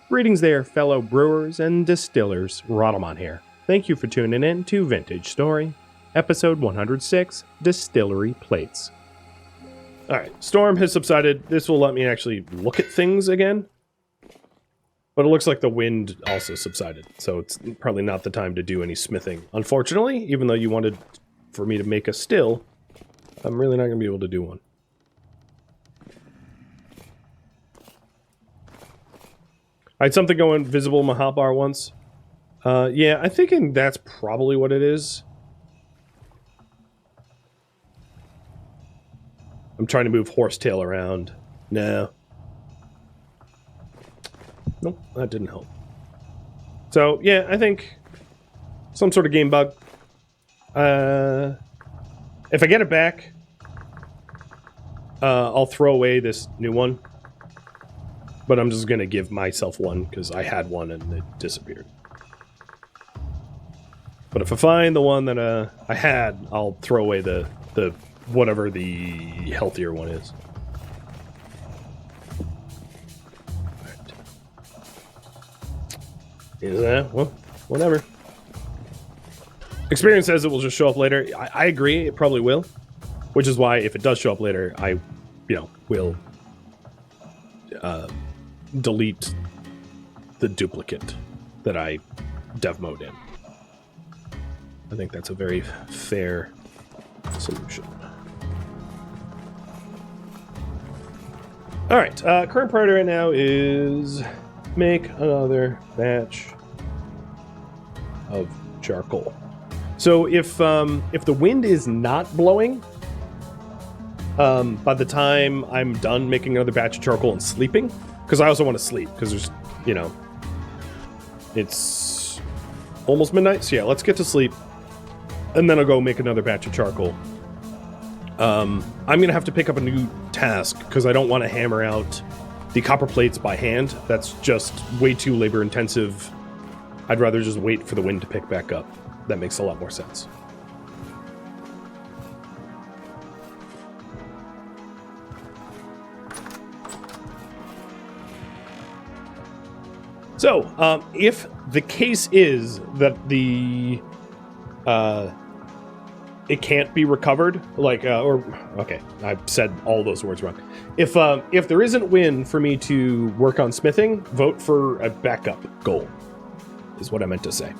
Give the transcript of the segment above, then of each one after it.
Greetings there, fellow brewers and distillers. Rhadamant here. Thank you for tuning in to Vintage Story, episode 106, Distillery Plates. Alright, storm has subsided. This will let me actually look at things again. But it looks like the wind also subsided, so it's probably not the time to do any smithing. Unfortunately, even though you wanted for me to make a still, I'm really not going to be able to do one. I had something go invisible in my hotbar once. Yeah, I'm thinking that's probably what it is. I'm trying to move horsetail around. No. Nope, that didn't help. So, yeah, I think some sort of game bug. If I get it back, I'll throw away this new one. But I'm just going to give myself one, because I had one and it disappeared. But if I find the one that I had, I'll throw away the whatever the healthier one is. Is that? Well, whatever. Experience says it will just show up later. I agree, it probably will. Which is why, if it does show up later, I, will delete the duplicate that I dev mode in. I think that's a very fair solution. Alright, current priority right now is make another batch of charcoal. So if the wind is not blowing, by the time I'm done making another batch of charcoal and sleeping, because I also want to sleep, because there's, it's almost midnight, so yeah, let's get to sleep, and then I'll go make another batch of charcoal. I'm going to have to pick up a new task, because I don't want to hammer out the copper plates by hand. That's just way too labor intensive. I'd rather just wait for the wind to pick back up. That makes a lot more sense. So, if the case is that the it can't be recovered, okay, I've said all those words wrong. If there isn't wind for me to work on smithing, vote for a backup goal, is what I meant to say.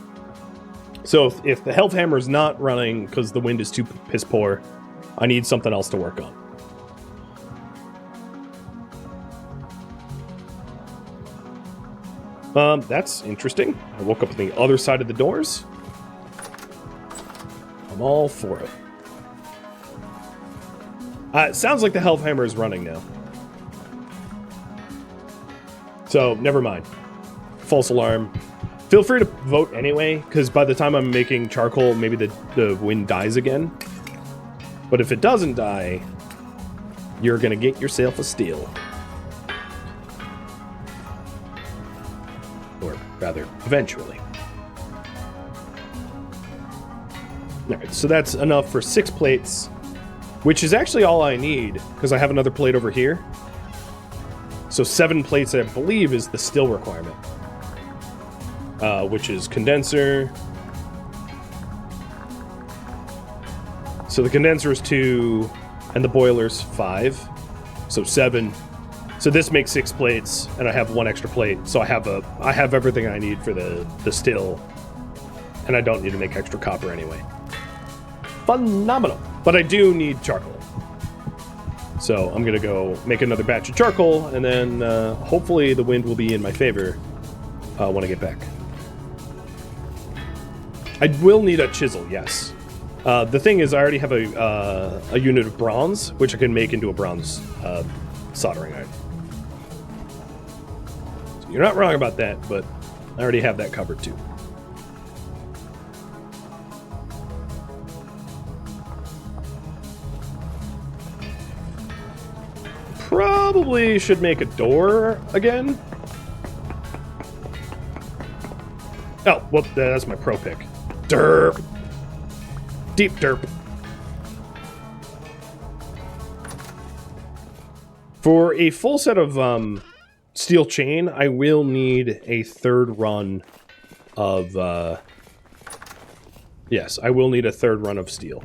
So if the health hammer is not running because the wind is too piss poor, I need something else to work on. That's interesting. I woke up on the other side of the doors. I'm all for it. It sounds like the health hammer is running now. So, never mind. False alarm. Feel free to vote anyway, because by the time I'm making charcoal, maybe the wind dies again. But if it doesn't die, you're gonna get yourself a steal. Or rather, eventually. Alright, so that's enough for 6 plates, which is actually all I need, because I have another plate over here. So 7 plates, I believe, is the still requirement. Which is condenser. So the condenser is 2, and the boiler's 5. So 7. So this makes 6 plates, and I have 1 extra plate. So I have everything I need for the still, and I don't need to make extra copper anyway. Phenomenal! But I do need charcoal. So I'm gonna go make another batch of charcoal, and then hopefully the wind will be in my favor when I get back. I will need a chisel, yes. The thing is, I already have a unit of bronze, which I can make into a bronze soldering iron. So you're not wrong about that, but I already have that covered too. Probably should make a door again. Oh, well, that's my pro pick. Derp. Deep derp. For a full set of steel chain, I will need a third run of, yes, I will need a third run of steel.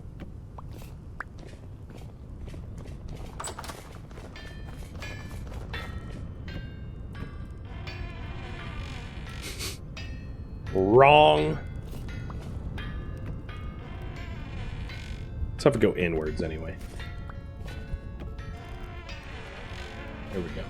Wrong. Let's have to go inwards anyway. There we go.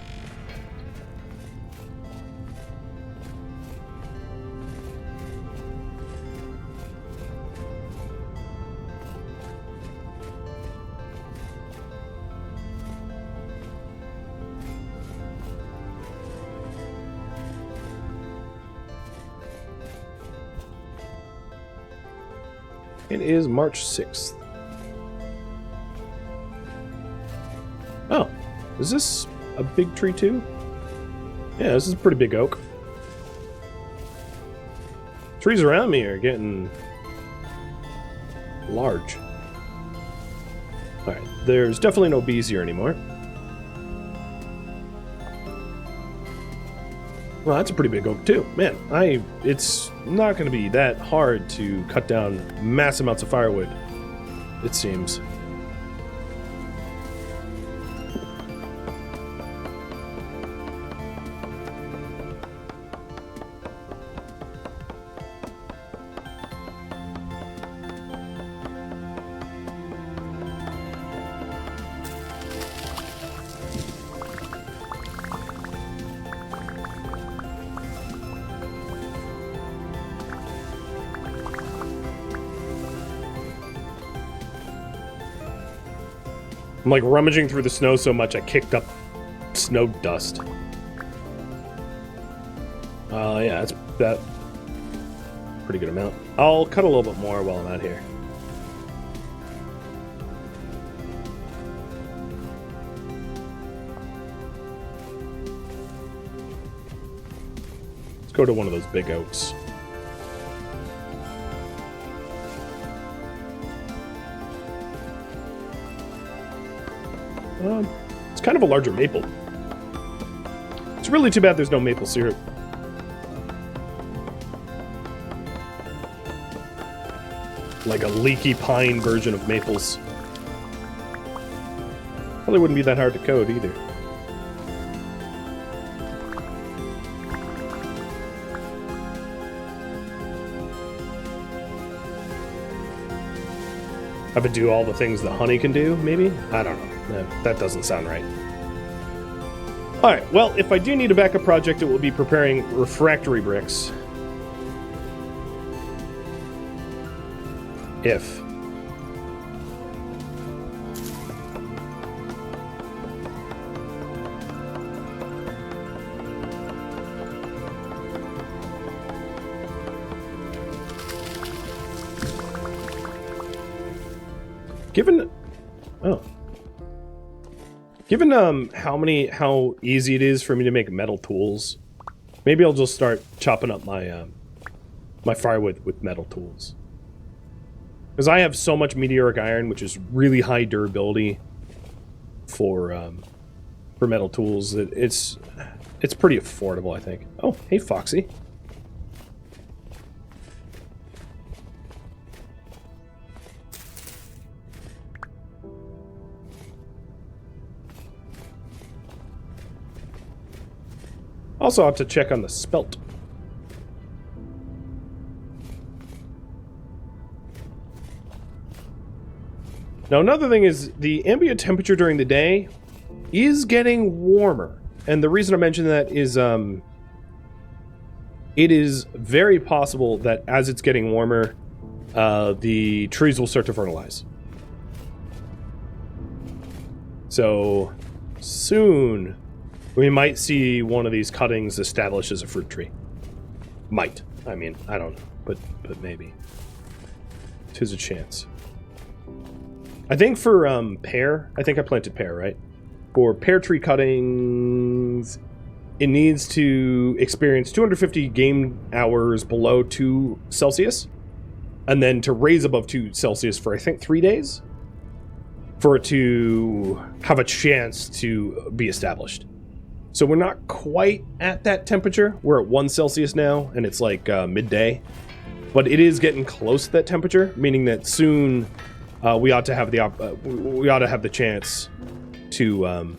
It is March 6th. Oh, is this a big tree too? Yeah, this is a pretty big oak. Trees around me are getting large. Alright, there's definitely no bees here anymore. Well, that's a pretty big oak too. Man, it's not going to be that hard to cut down mass amounts of firewood, it seems. I'm like rummaging through the snow so much I kicked up snow dust. Yeah, that's that pretty good amount. I'll cut a little bit more while I'm out here. Let's go to one of those big oaks. It's kind of a larger maple. It's really too bad there's no maple syrup. Like a leaky pine version of maples. Probably wouldn't be that hard to code either. Have it do all the things that honey can do, maybe? I don't know. That doesn't sound right. Alright, well, if I do need a backup project, it will be preparing refractory bricks. If. Given how easy it is for me to make metal tools, maybe I'll just start chopping up my my firewood with metal tools. Because I have so much meteoric iron, which is really high durability for metal tools, that it's pretty affordable, I think. Oh, hey Foxy. Also, I have to check on the spelt. Now, another thing is the ambient temperature during the day is getting warmer. And the reason I mention that is it is very possible that as it's getting warmer, the trees will start to fertilize. So, soon we might see one of these cuttings established as a fruit tree. Might. I mean, I don't know, but maybe. 'Tis a chance. I think for pear, I think I planted pear, right? For pear tree cuttings, it needs to experience 250 game hours below 2 Celsius, and then to raise above 2 Celsius for, I think, 3 days, for it to have a chance to be established. So we're not quite at that temperature. We're at 1 Celsius now, and it's like midday. But it is getting close to that temperature, meaning that soon we ought to have the chance to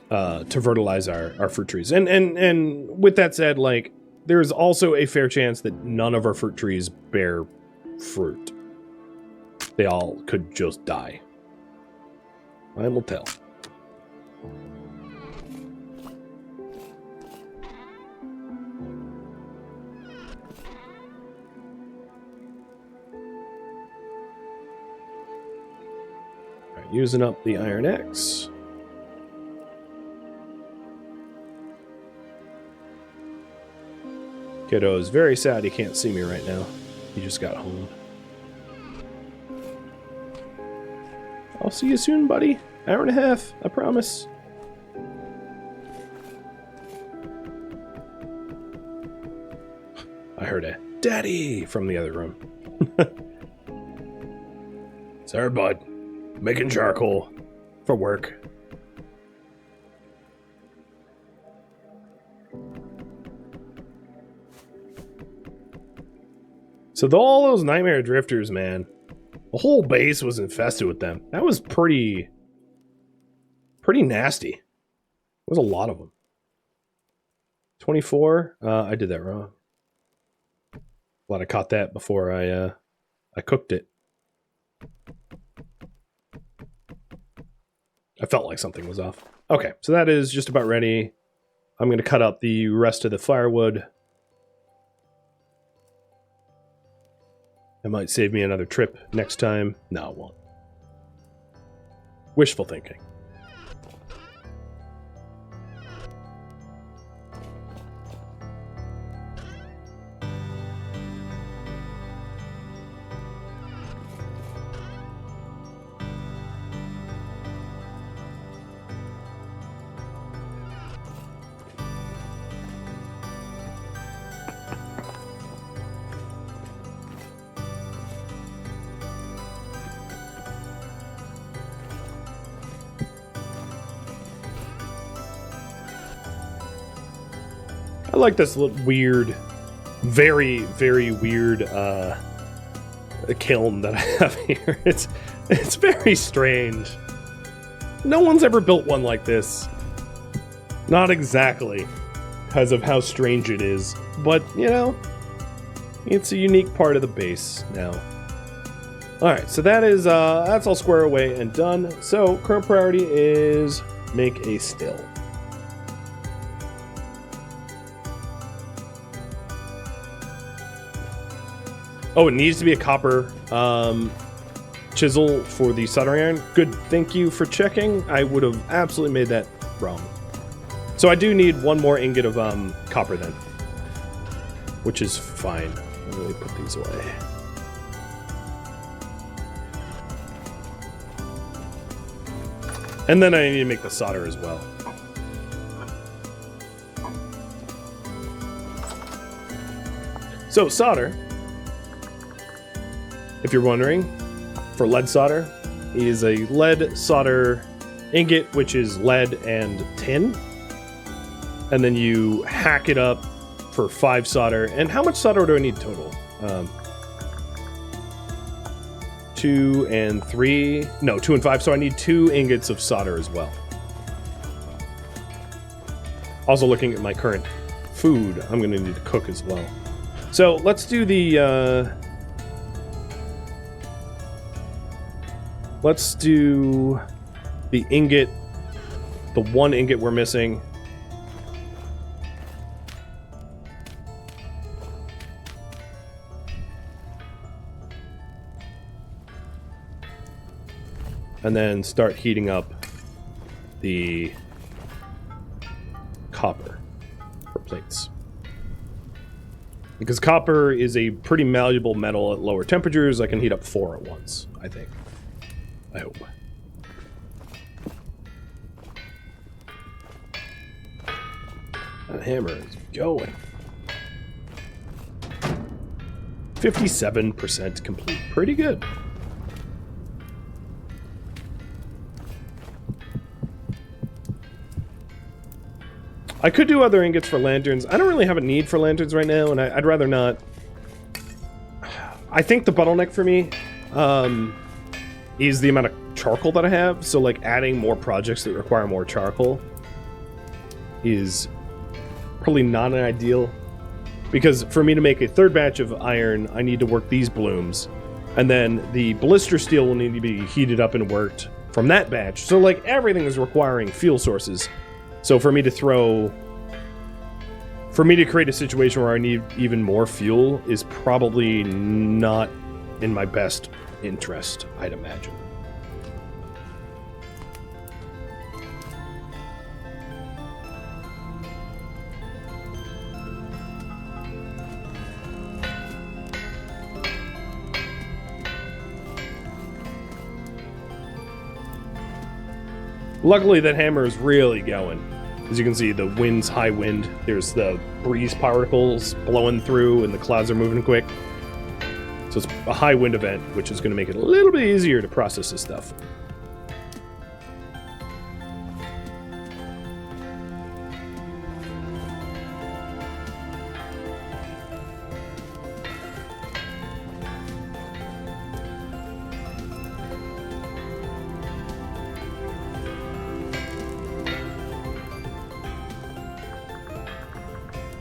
fertilize our fruit trees. And with that said, like, there's also a fair chance that none of our fruit trees bear fruit. They all could just die. Time will tell. Using up the Iron X. Kiddo is very sad he can't see me right now. He just got home. I'll see you soon, buddy. Hour and a half, I promise. I heard a daddy from the other room. Sorry, bud. Making charcoal for work. So all those nightmare drifters, man, the whole base was infested with them. That was pretty nasty. There was a lot of them. 24. I did that wrong. Glad I caught that before I cooked it. I felt like something was off. Okay, so that is just about ready. I'm going to cut up the rest of the firewood. It might save me another trip next time. No, it won't. Wishful thinking. I like this little weird, very, very weird kiln that I have here. It's very strange. No one's ever built one like this. Not exactly because of how strange it is, but you know, it's a unique part of the base now. All right, so that's all square away and done. So current priority is make a still. Oh, it needs to be a copper chisel for the soldering iron. Good, thank you for checking. I would have absolutely made that wrong. So I do need one more ingot of copper then, which is fine. Let me put these away. And then I need to make the solder as well. So solder, if you're wondering, for lead solder, is a lead solder ingot, which is lead and tin. And then you hack it up for 5 solder. And how much solder do I need total? 2 and 3. No, 2 and 5. So I need 2 ingots of solder as well. Also looking at my current food, I'm going to need to cook as well. So let's do the... let's do the ingot, the 1 ingot we're missing. And then start heating up the copper for plates. Because copper is a pretty malleable metal at lower temperatures. I can heat up 4 at once, I think. I hope. That hammer is going. 57% complete. Pretty good. I could do other ingots for lanterns. I don't really have a need for lanterns right now, and I'd rather not. I think the bottleneck for me is the amount of charcoal that I have. So, like, adding more projects that require more charcoal is probably not an ideal. Because for me to make a third batch of iron, I need to work these blooms. And then the blister steel will need to be heated up and worked from that batch. So, like, everything is requiring fuel sources. So for me to create a situation where I need even more fuel is probably not in my best interest, I'd imagine. Luckily, that hammer is really going. As you can see, the wind's high wind. There's the breeze particles blowing through, and the clouds are moving quick. So it's a high wind event, which is going to make it a little bit easier to process this stuff.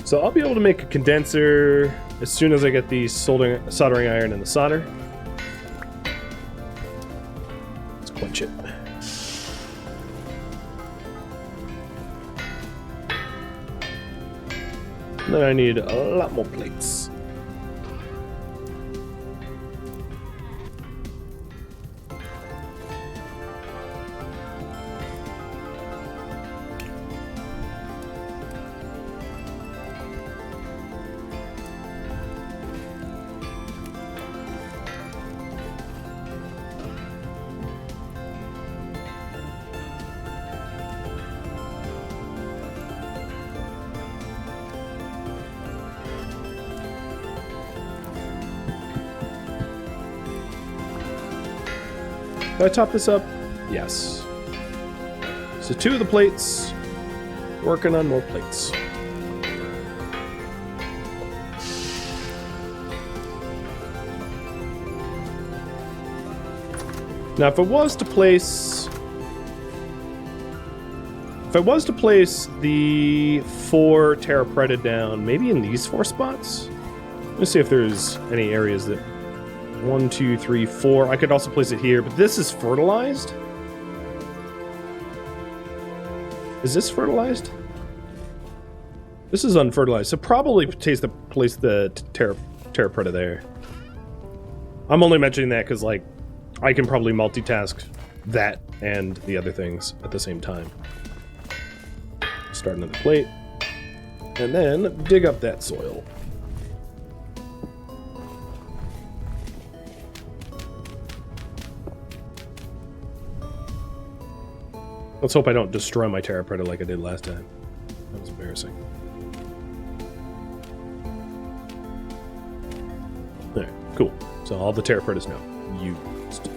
So I'll be able to make a condenser as soon as I get the soldering iron and the solder. Let's quench it. And then I need a lot more plates. Did I top this up? Yes. So 2 of the plates. Working on more plates. Now, if I was to place the 4 Terra Preta down, maybe in these 4 spots. Let's see if there's any areas that 1, 2, 3, 4. I could also place it here, but this is fertilized. Is this fertilized? This is unfertilized, so probably place the Terra Preta there. I'm only mentioning that because, like, I can probably multitask that and the other things at the same time. Start another plate, and then dig up that soil. Let's hope I don't destroy my Terra Preta like I did last time. That was embarrassing. Alright, cool. So all the Terra Pretas now used.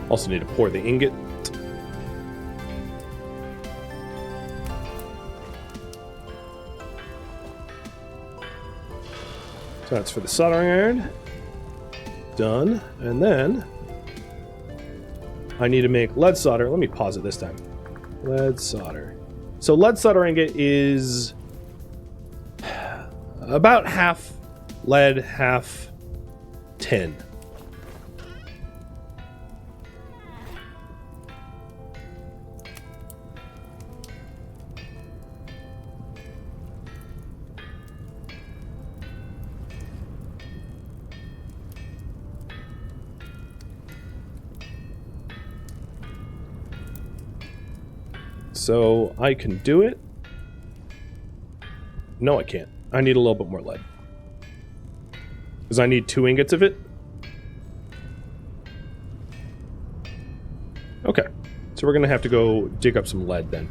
Also need to pour the ingot. So that's for the soldering iron. Done. And then I need to make lead solder. Let me pause it this time. Lead solder. So lead solder ingot is about half lead, half tin. So I can do it. No, I can't. I need a little bit more lead. Because I need 2 ingots of it. Okay. So we're going to have to go dig up some lead then.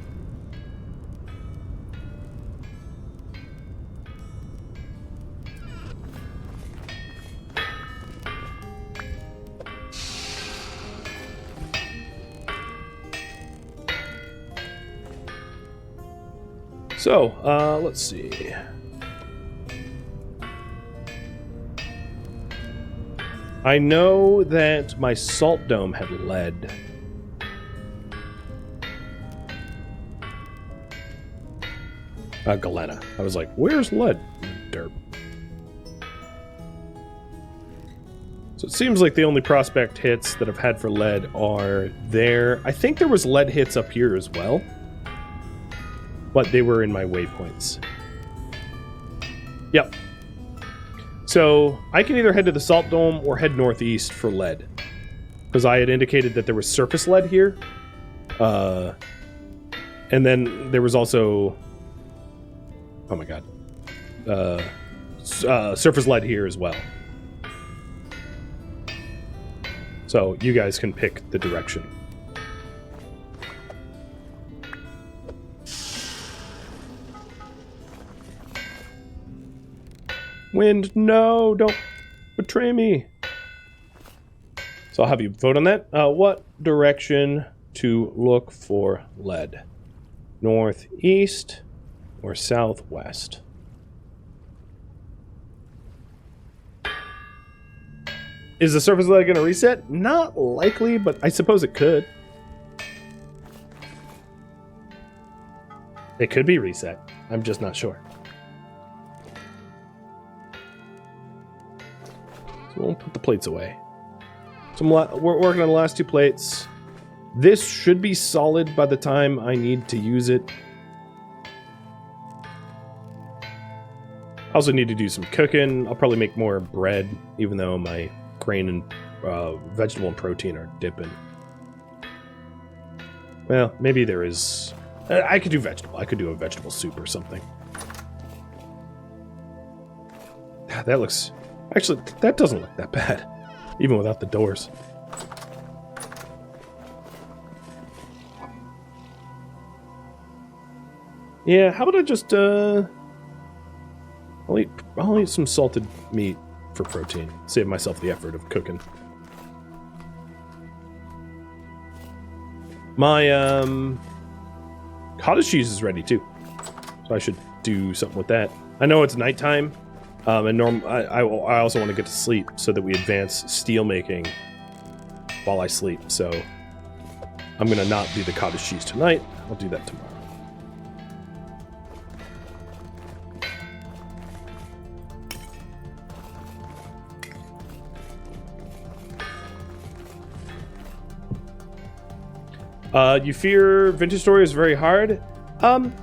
So, let's see. I know that my salt dome had lead. Galena. I was like, where's lead? Derp. So it seems like the only prospect hits that I've had for lead are there. I think there was lead hits up here as well, but they were in my waypoints. Yep. So I can either head to the salt dome or head northeast for lead, because I had indicated that there was surface lead here. And then there was also... Oh my god. Surface lead here as well. So you guys can pick the direction. Wind, no, don't betray me. So I'll have you vote on that. What direction to look for lead? Northeast or southwest? Is the surface lead going to reset? Not likely, but I suppose it could. It could be reset. I'm just not sure. So we'll put the plates away. So we're working on the last two plates. This should be solid by the time I need to use it. I also need to do some cooking. I'll probably make more bread, even though my grain and vegetable and protein are dipping. Well, maybe there is... I could do vegetable. I could do a vegetable soup or something. That looks... Actually, that doesn't look that bad, even without the doors. Yeah, how about I just, I'll eat some salted meat for protein. Save myself the effort of cooking. My, cottage cheese is ready, too. So I should do something with that. I know it's nighttime, and I also want to get to sleep so that we advance steel making while I sleep. So I'm going to not do the cottage cheese tonight. I'll do that tomorrow. You fear Vintage Story is very hard? I'm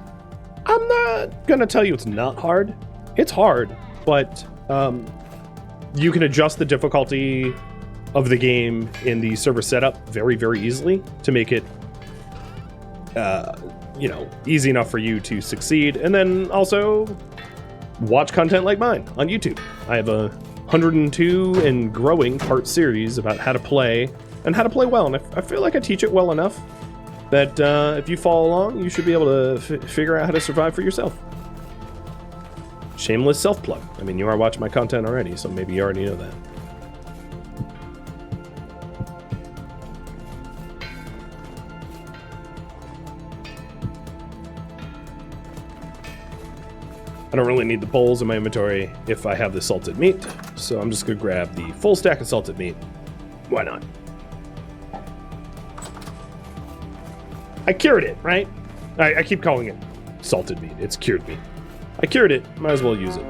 not gonna tell you it's not hard. It's hard, but you can adjust the difficulty of the game in the server setup very, very easily to make it, you know, easy enough for you to succeed. And then also watch content like mine on YouTube. I have a 102 and growing part series about how to play and how to play well. And I feel like I teach it well enough that if you follow along, you should be able to figure out how to survive for yourself. Shameless self-plug. I mean, you are watching my content already, so maybe you already know that. I don't really need the bowls in my inventory if I have the salted meat, so I'm just going to grab the full stack of salted meat. Why not? I cured it, right? I keep calling it salted meat. It's cured meat. I cured it. Might as well use it.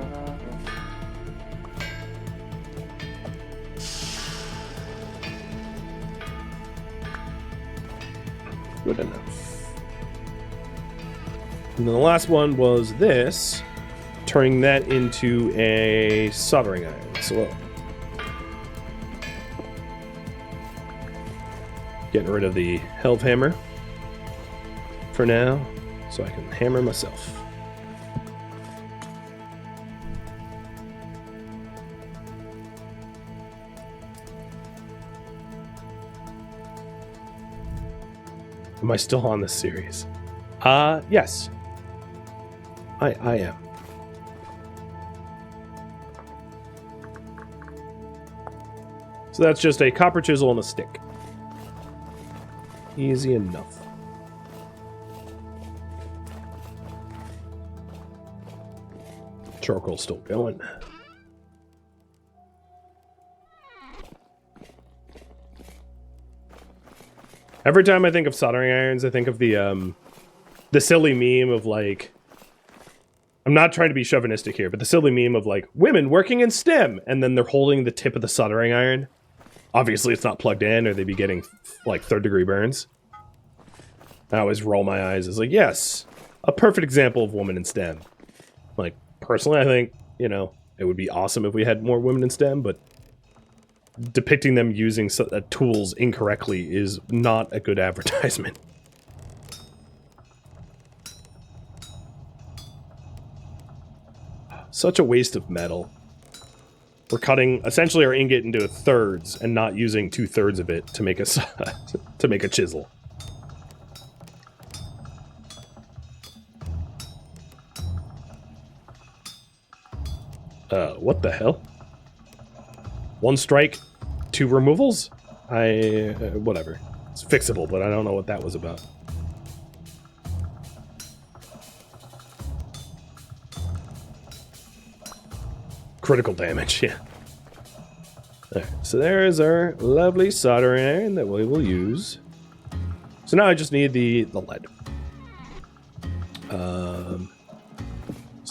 Good enough. And then the last one was this. Turning that into a soldering iron. So, getting rid of the helve hammer for now, so I can hammer myself. Am I still on this series? Yes. I am. So that's just a copper chisel and a stick. Easy enough. Charcoal's still going. Every time I think of soldering irons, I think of the silly meme of like, I'm not trying to be chauvinistic here, but the silly meme of like women working in STEM, and then they're holding the tip of the soldering iron. Obviously, it's not plugged in, or they'd be getting like third-degree burns. I always roll my eyes as like, yes, a perfect example of woman in STEM. Like, personally, I think, you know, it would be awesome if we had more women in STEM, but depicting them using tools incorrectly is not a good advertisement. Such a waste of metal. We're cutting essentially our ingot into thirds and not using 2/3 of it to make a to make a chisel. What the hell? 1 strike, 2 removals? Whatever. It's fixable, but I don't know what that was about. Critical damage, yeah. Alright, so there is our lovely soldering iron that we will use. So now I just need the lead. So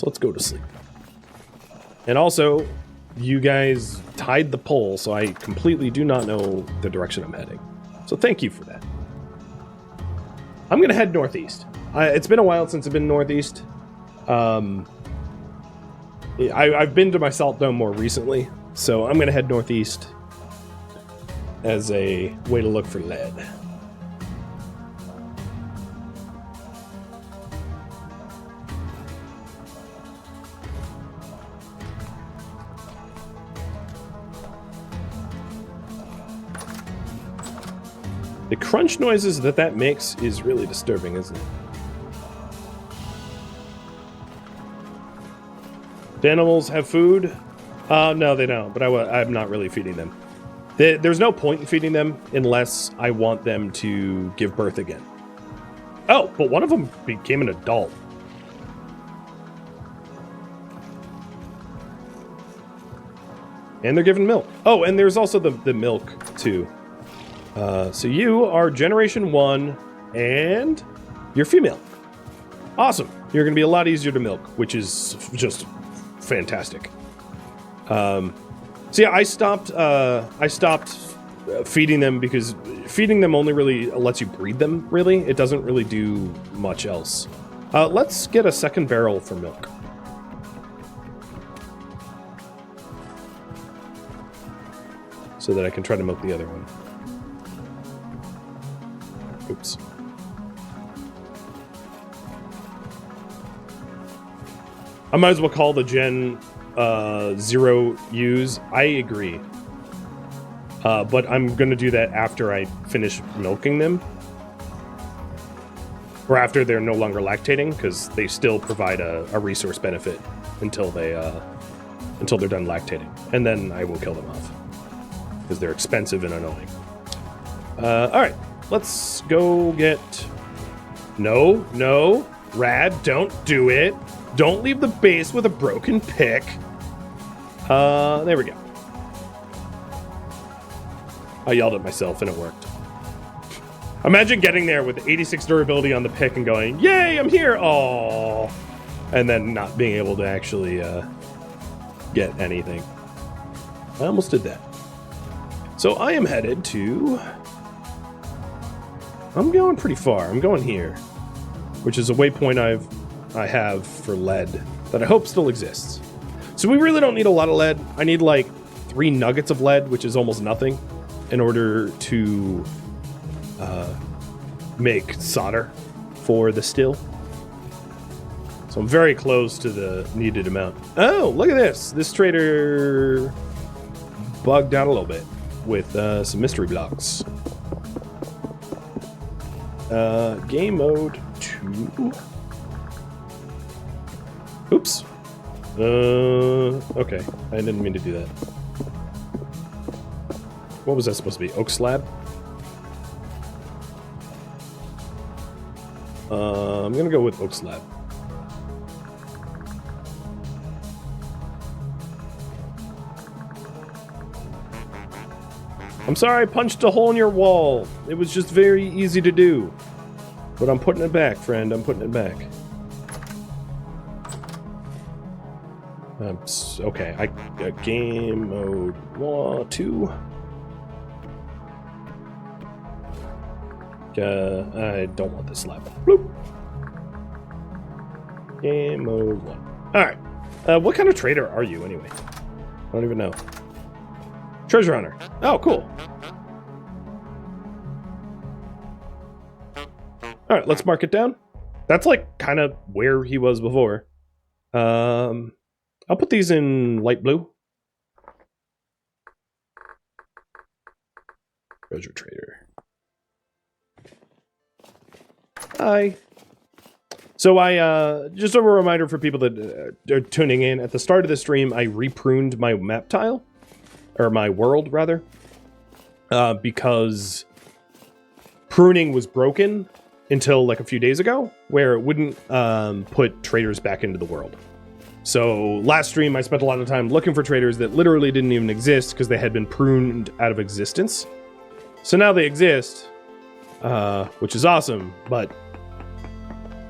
let's go to sleep. And also, you guys tied the pole, so I completely do not know the direction I'm heading. So thank you for that. I'm gonna head northeast. It's been a while since I've been northeast. I've been to my salt dome more recently, so I'm gonna head northeast as a way to look for lead. The crunch noises that makes is really disturbing, isn't it? Do animals have food? No, they don't, but I'm not really feeding them. There's no point in feeding them unless I want them to give birth again. Oh, but one of them became an adult. And they're giving milk. Oh, and there's also the milk, too. So you are Generation 1, and you're female. Awesome. You're going to be a lot easier to milk, which is just fantastic. So yeah, I stopped feeding them because feeding them only really lets you breed them, really. It doesn't really do much else. Let's get a second barrel for milk. So that I can try to milk the other one. Oops. I might as well call the Gen 0 use. I agree. But I'm going to do that after I finish milking them. Or after they're no longer lactating, because they still provide a resource benefit until they're done lactating. And then I will kill them off. Because they're expensive and annoying. Alright. Let's go get... No. Rad, don't do it. Don't leave the base with a broken pick. There we go. I yelled at myself and it worked. Imagine getting there with 86 durability on the pick and going, yay, I'm here! Aww. And then not being able to actually get anything. I almost did that. So I am headed to... I'm going pretty far. I'm going here, which is a waypoint I have for lead that I hope still exists. So we really don't need a lot of lead. I need like 3 nuggets of lead, which is almost nothing, in order to make solder for the still. So I'm very close to the needed amount. Oh, look at this. This trader bugged out a little bit with some mystery blocks. Game mode 2. Oops. Okay. I didn't mean to do that. What was that supposed to be? Oak slab? I'm gonna go with oak slab. I'm sorry I punched a hole in your wall. It was just very easy to do. But I'm putting it back, friend. I'm putting it back. Okay, I got game mode 1, 2. I don't want this lap. Bloop. Game mode 1. Alright. What kind of trader are you, anyway? I don't even know. Treasure hunter. Oh, cool. Alright, let's mark it down. That's like kind of where he was before. I'll put these in light blue. Treasure trader. Hi. So I, just a reminder for people that are tuning in, at the start of the stream, I repruned my map tile. Or my world, rather. Because pruning was broken until like a few days ago, where it wouldn't put traders back into the world. So last stream I spent a lot of time looking for traders that literally didn't even exist because they had been pruned out of existence. So now they exist, which is awesome, but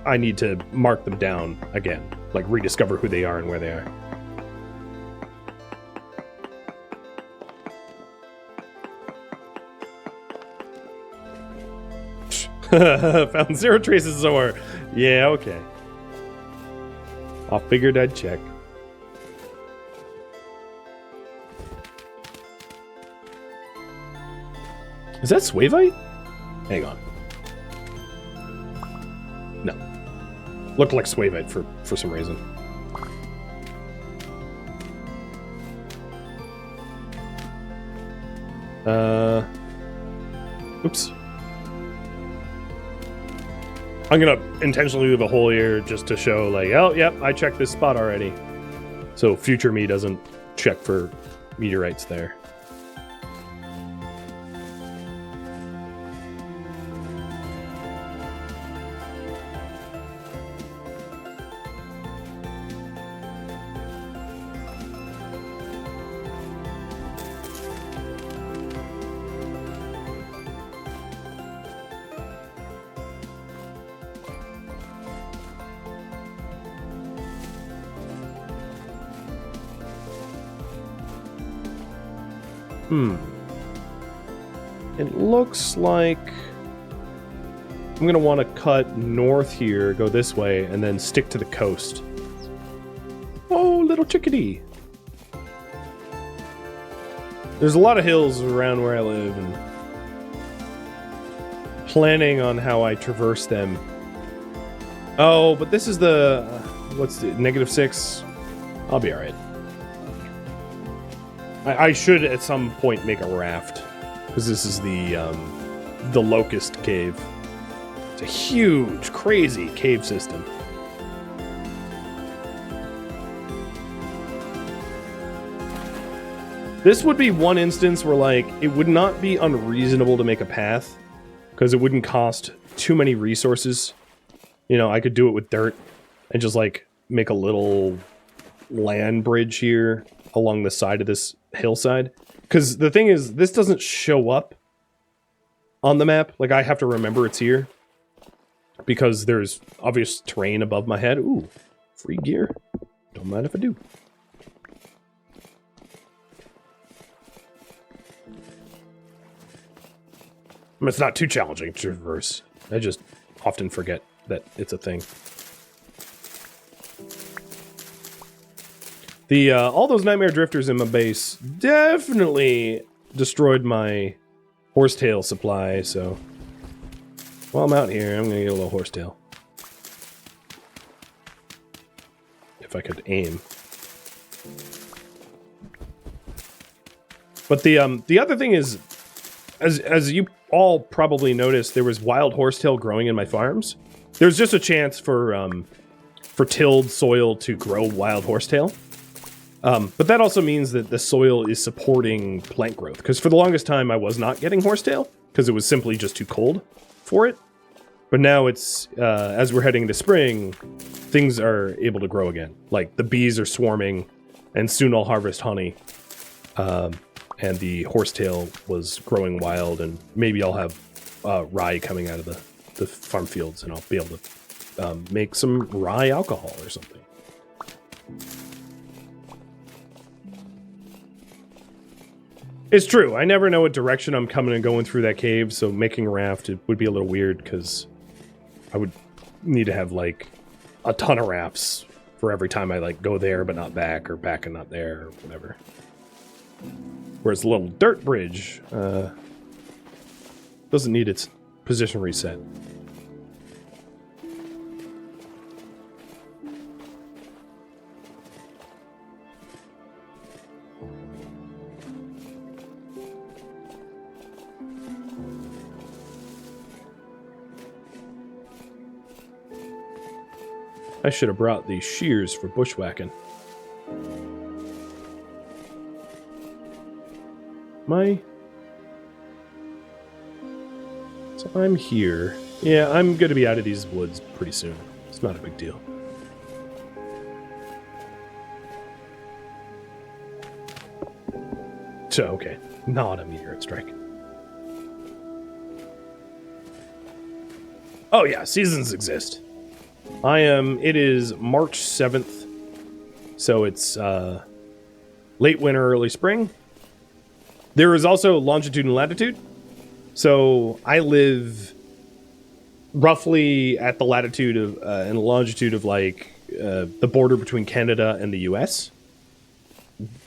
I need to mark them down again, like rediscover who they are and where they are. Found 0 traces of ore. Yeah, okay. I figured I'd check. Is that Swavite? Hang on. No. Looked like Swavite for some reason. Oops. I'm gonna intentionally leave a hole here just to show, like, oh, yep, I checked this spot already. So future me doesn't check for meteorites there. It looks like I'm going to want to cut north here, go this way, and then stick to the coast. Oh, little chickadee. There's a lot of hills around where I live, and planning on how I traverse them. Oh, but this is the... what's the... -6? I'll be alright. I should at some point make a raft, because this is the Locust Cave. It's a huge, crazy cave system. This would be one instance where, like, it would not be unreasonable to make a path, because it wouldn't cost too many resources. You know, I could do it with dirt and just, like, make a little land bridge here along the side of this hillside. Because the thing is, this doesn't show up on the map. Like, I have to remember it's here, because there's obvious terrain above my head. Ooh, free gear. Don't mind if I do. I mean, it's not too challenging to traverse. I just often forget that it's a thing. All those nightmare drifters in my base definitely destroyed my horsetail supply, so while I'm out here, I'm gonna get a little horsetail. If I could aim. But the other thing is, as you all probably noticed, there was wild horsetail growing in my farms. There's just a chance for tilled soil to grow wild horsetail. But that also means that the soil is supporting plant growth, because for the longest time I was not getting horsetail, because it was simply just too cold for it. But now it's, as we're heading into spring, things are able to grow again. Like, the bees are swarming, and soon I'll harvest honey. and the horsetail was growing wild, and maybe I'll have rye coming out of the farm fields, and I'll be able to make some rye alcohol or something. It's true. I never know what direction I'm coming and going through that cave, so making a raft would be a little weird, because I would need to have, like, a ton of rafts for every time I, like, go there but not back, or back and not there, or whatever. Whereas the little dirt bridge doesn't need its position reset. I should have brought these shears for bushwhacking. So I'm here. Yeah, I'm going to be out of these woods pretty soon. It's not a big deal. So, okay. Not a meteorite strike. Oh yeah, seasons exist. It is March 7th. So it's late winter, early spring. There is also longitude and latitude. So I live roughly at the latitude of and longitude of like the border between Canada and the US.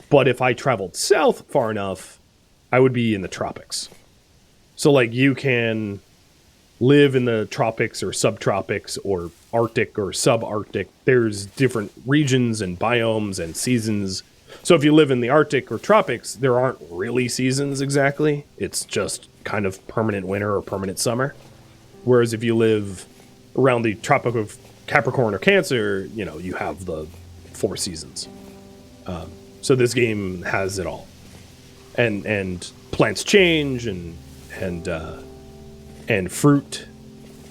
But if I traveled south far enough, I would be in the tropics. So like you can live in the tropics or subtropics or Arctic or subarctic. There's different regions and biomes and seasons. So if you live in the Arctic or tropics, there aren't really seasons exactly. It's just kind of permanent winter or permanent summer. Whereas if you live around the Tropic of Capricorn or Cancer, you know, you have the 4 seasons. So this game has it all. And plants change and fruit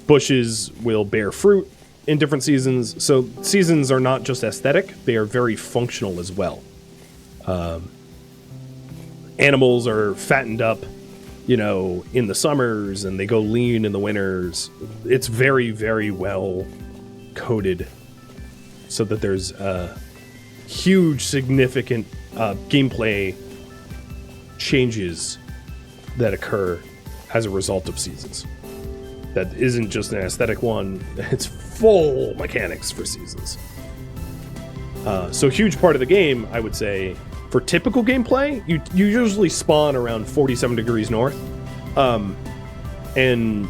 bushes will bear fruit in different seasons. So seasons are not just aesthetic, they are very functional as well. Animals are fattened up, you know, in the summers, and they go lean in the winters. It's very, very well coded so that there's huge, significant gameplay changes that occur as a result of seasons. That isn't just an aesthetic one, it's full mechanics for seasons. So a huge part of the game, I would say, for typical gameplay, you usually spawn around 47 degrees north. And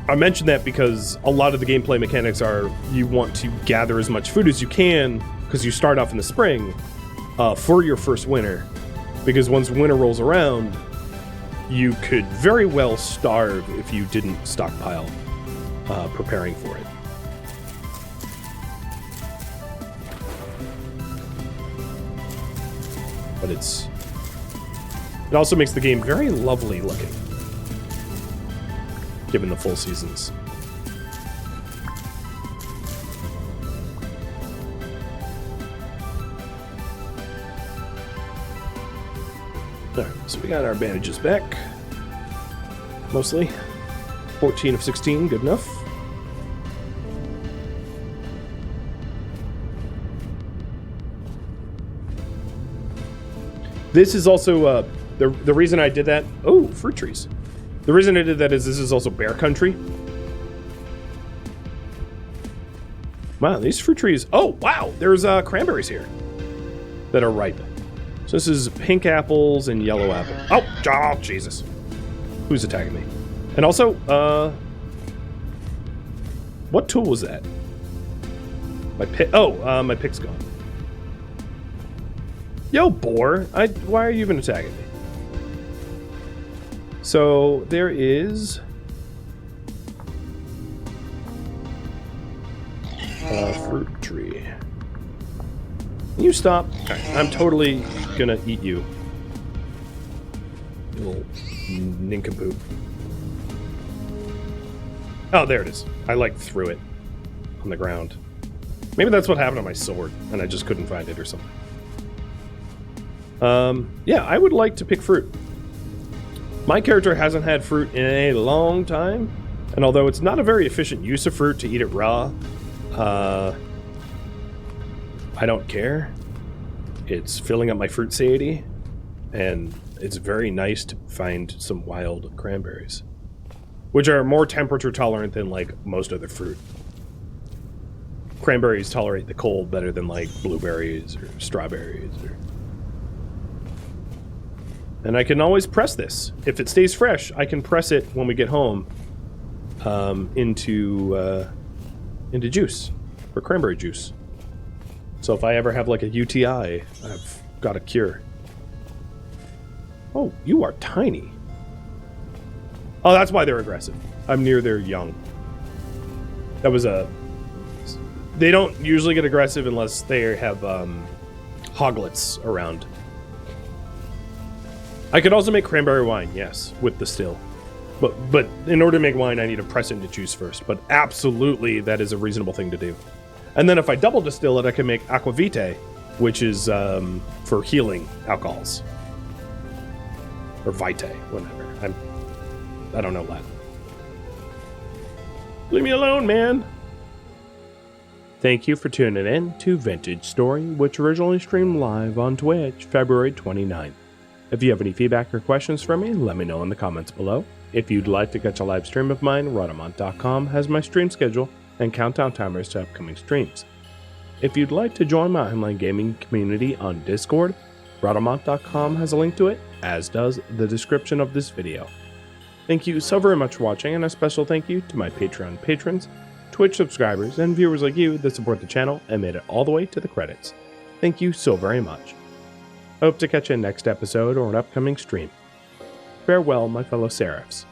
I mention that because a lot of the gameplay mechanics are you want to gather as much food as you can, because you start off in the spring, for your first winter. Because once winter rolls around, you could very well starve if you didn't stockpile preparing for it. But it also makes the game very lovely looking, given the full seasons. Alright, so we got our bandages back. Mostly. 14 of 16, good enough. This is also, the reason I did that... Oh, fruit trees. The reason I did that is this is also bear country. Wow, these fruit trees... Oh, wow, there's cranberries here that are ripe. So this is pink apples and yellow apple. Oh, Jesus. Who's attacking me? And also, what tool was that? My pick... Oh, my pick's gone. Yo, boar. Why are you even attacking me? So, there is... a fruit tree. Can you stop? Okay, I'm totally gonna eat you. You little nincompoop. Oh, there it is. I, like, threw it on the ground. Maybe that's what happened to my sword, and I just couldn't find it or something. Yeah, I would like to pick fruit. My character hasn't had fruit in a long time, and although it's not a very efficient use of fruit to eat it raw, I don't care. It's filling up my fruit satiety, and it's very nice to find some wild cranberries, which are more temperature tolerant than like most other fruit. Cranberries tolerate the cold better than like blueberries or strawberries. And I can always press this. If it stays fresh, I can press it when we get home into juice, for cranberry juice. So if I ever have like a UTI, I've got a cure. Oh, you are tiny. Oh, that's why they're aggressive. I'm near their young. That was a... They don't usually get aggressive unless they have hoglets around. I could also make cranberry wine, yes, with the still. But in order to make wine, I need to press it into juice first. But absolutely, that is a reasonable thing to do. And then if I double distill it, I can make aquavitae, which is for healing alcohols. Or vitae, whatever. I don't know Latin. Leave me alone, man. Thank you for tuning in to Vintage Story, which originally streamed live on Twitch, February 29th. If you have any feedback or questions for me, let me know in the comments below. If you'd like to catch a live stream of mine, Rhadamant.com has my stream schedule and countdown timers to upcoming streams. If you'd like to join my online gaming community on Discord, Rhadamant.com has a link to it, as does the description of this video. Thank you so very much for watching, and a special thank you to my Patreon patrons, Twitch subscribers, and viewers like you that support the channel and made it all the way to the credits. Thank you so very much. I hope to catch you in next episode or an upcoming stream. Farewell, my fellow Seraphs.